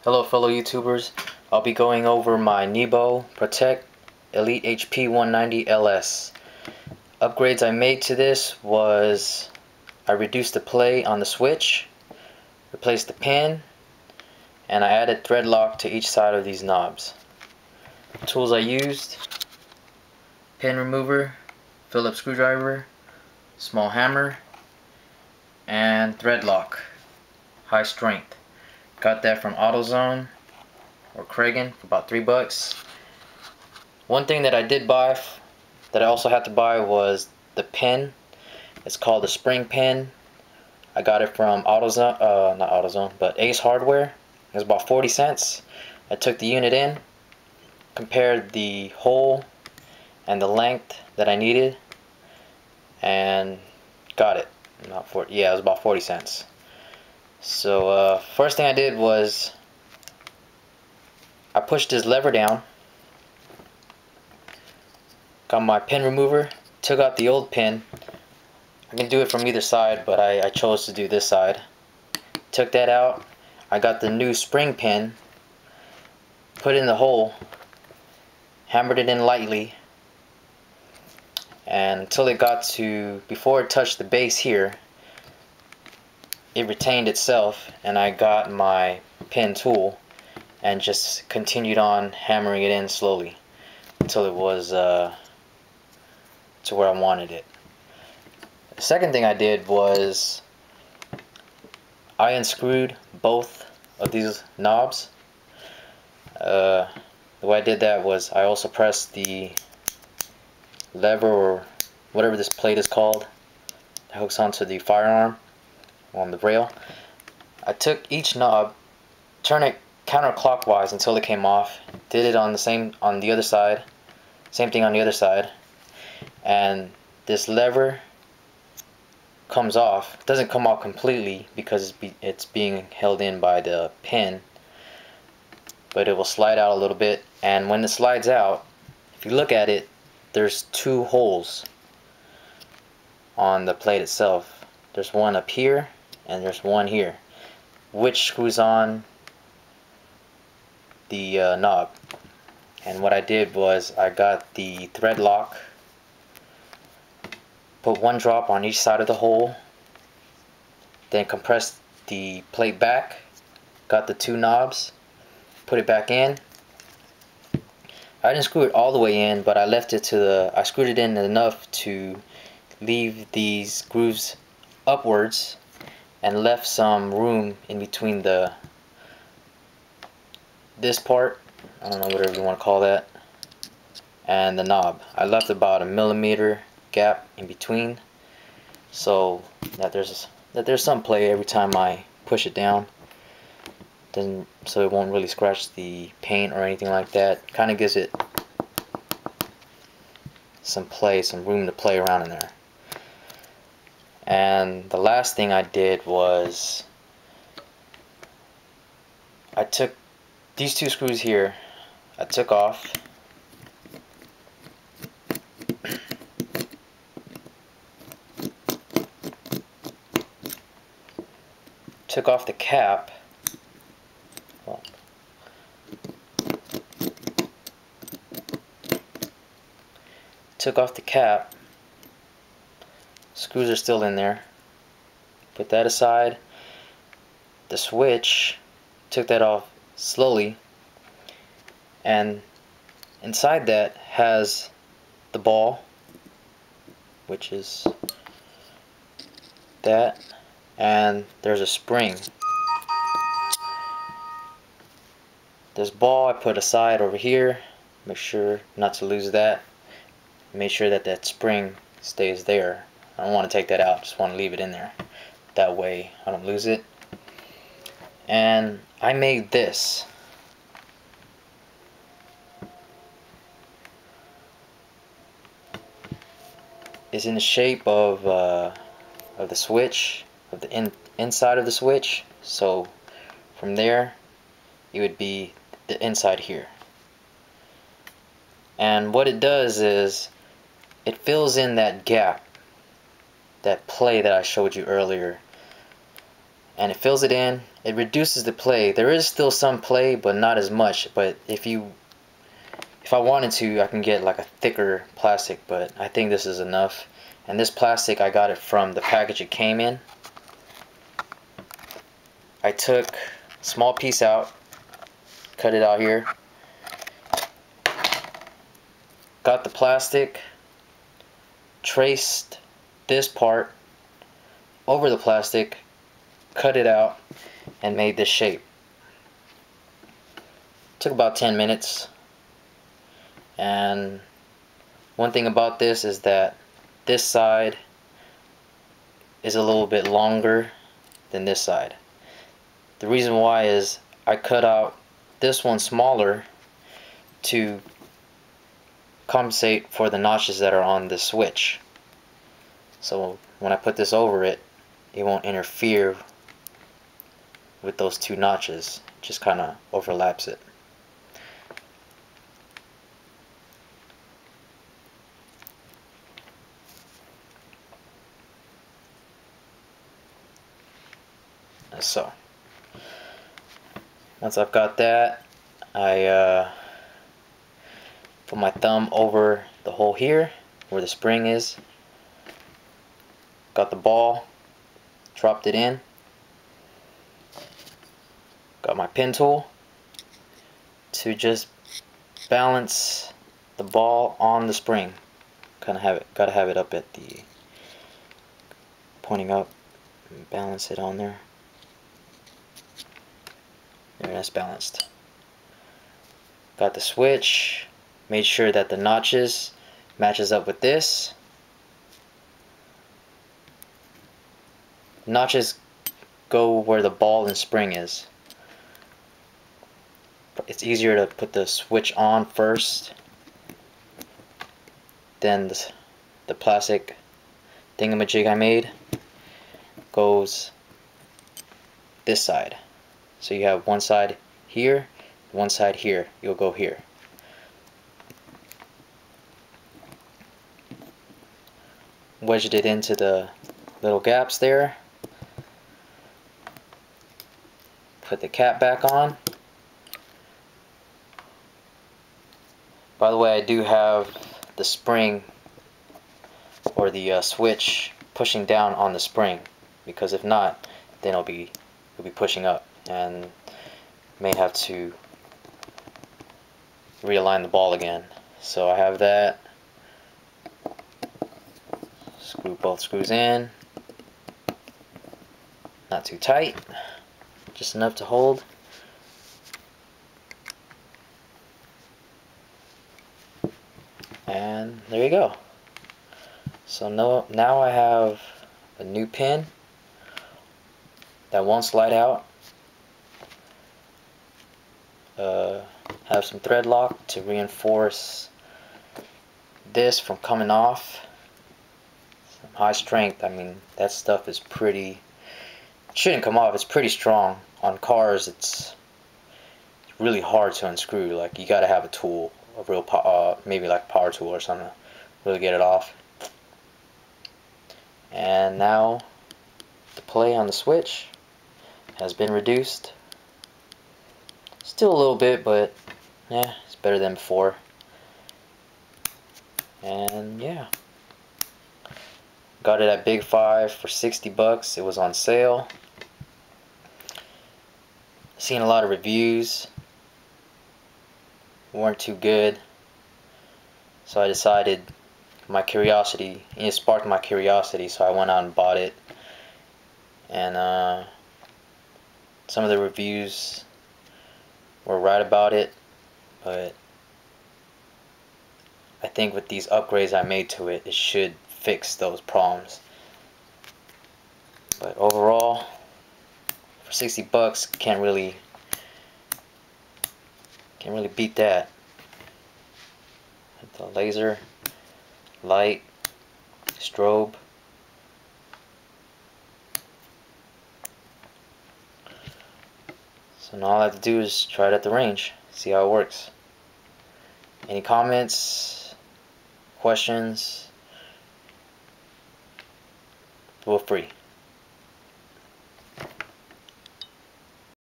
Hello fellow YouTubers, I'll be going over my Nebo Protect Elite HP 190 LS. Upgrades I made to this was I reduced the play on the switch, replaced the pin, and I added thread lock to each side of these knobs. Tools I used: pin remover, Phillips screwdriver, small hammer, and thread lock, high strength. Got that from AutoZone or Kragen for about $3. One thing that I did buy, that I also had to buy, was the pin. It's called the spring pin. I got it from AutoZone, not AutoZone, but Ace Hardware. It was about 40 cents. I took the unit in, compared the hole and the length that I needed, and got it. Not 40, yeah, it was about 40 cents. So first thing I did was I pushed this lever down, got my pin remover, took out the old pin. I can do it from either side, but I chose to do this side. Took that out. I got the new spring pin, put it in the hole, hammered it in lightly, and until it got to, before it touched the base here, it retained itself, and I got my pin tool and just continued on hammering it in slowly until it was to where I wanted it. The second thing I did was I unscrewed both of these knobs. The way I did that was I also pressed the lever, or whatever this plate is called, that hooks onto the firearm on the rail. I took each knob, turned it counterclockwise until it came off, did it on the other side, same thing on the other side, and this lever comes off. It doesn't come off completely because it's being held in by the pin, but it will slide out a little bit, and when it slides out, if you look at it, there's two holes on the plate itself. There's one up here and there's one here, which screws on the knob. And what I did was I got the thread lock, put one drop on each side of the hole, then compressed the plate back, got the two knobs, put it back in. I didn't screw it all the way in, but I left it to I screwed it in enough to leave these grooves upwards and left some room in between this part, I don't know, whatever you want to call that, and the knob. I left about a millimeter gap in between, so that there's some play every time I push it down. So it won't really scratch the paint or anything like that. Kind of gives it some play, some room to play around in there. And the last thing I did was I took these two screws here, I took off, the cap, screws are still in there, put that aside. The switch, took that off slowly, and inside that has the ball, which is that, and there's a spring. This ball I put aside over here, make sure not to lose that, make sure that that spring stays there. I don't want to take that out, just want to leave it in there, that way I don't lose it. And I made this. It's in the shape of the switch, of the inside of the switch. So from there, it would be the inside here. And what it does is it fills in that gap, that play that I showed you earlier. and it fills it in. It reduces the play. There is still some play, but not as much. But if I wanted to, I can get like a thicker plastic, but I think this is enough. And this plastic, I got it from the package it came in. I took a small piece out, cut it out here, got the plastic, traced this part over the plastic, cut it out, and made this shape. Took about 10 minutes. And one thing about this is that this side is a little bit longer than this side. The reason why is I cut out this one smaller to compensate for the notches that are on the switch. So when I put this over it, it won't interfere with those two notches. It just kind of overlaps it. So once I've got that, I put my thumb over the hole here where the spring is, got the ball, dropped it in, got my pin tool to just balance the ball on the spring. Gotta have it up at the pointing up and balance it on there. There, that's balanced. Got the switch, made sure that the notches matches up with this. Notches go where the ball and spring is. It's easier to put the switch on first, then the plastic thingamajig I made goes this side. So you have one side here, one side here. You'll go here. Wedged it into the little gaps there. Put the cap back on. By the way, I do have the spring or the switch pushing down on the spring, because if not, then it'll be pushing up and may have to realign the ball again. So I have that. Screw both screws in. Not too tight, just enough to hold. And there you go. So now I have a new pin that won't slide out. Have some thread lock to reinforce this from coming off. Some high strength, I mean, that stuff is pretty, it shouldn't come off, it's pretty strong. On cars it's really hard to unscrew. Like, you gotta have a tool, a real maybe like a power tool or something to really get it off. And now the play on the switch has been reduced. Still a little bit, but yeah, it's better than before. And yeah, got it at Big 5 for 60 bucks. It was on sale. Seen a lot of reviews, weren't too good, so I decided, my curiosity, it sparked my curiosity, so I went out and bought it. And some of the reviews were right about it, but I think with these upgrades I made to it, it should fix those problems. But overall, for 60 bucks, can't really beat that. The laser, light, strobe. So now all I have to do is try it at the range, see how it works. Any comments, questions, feel free.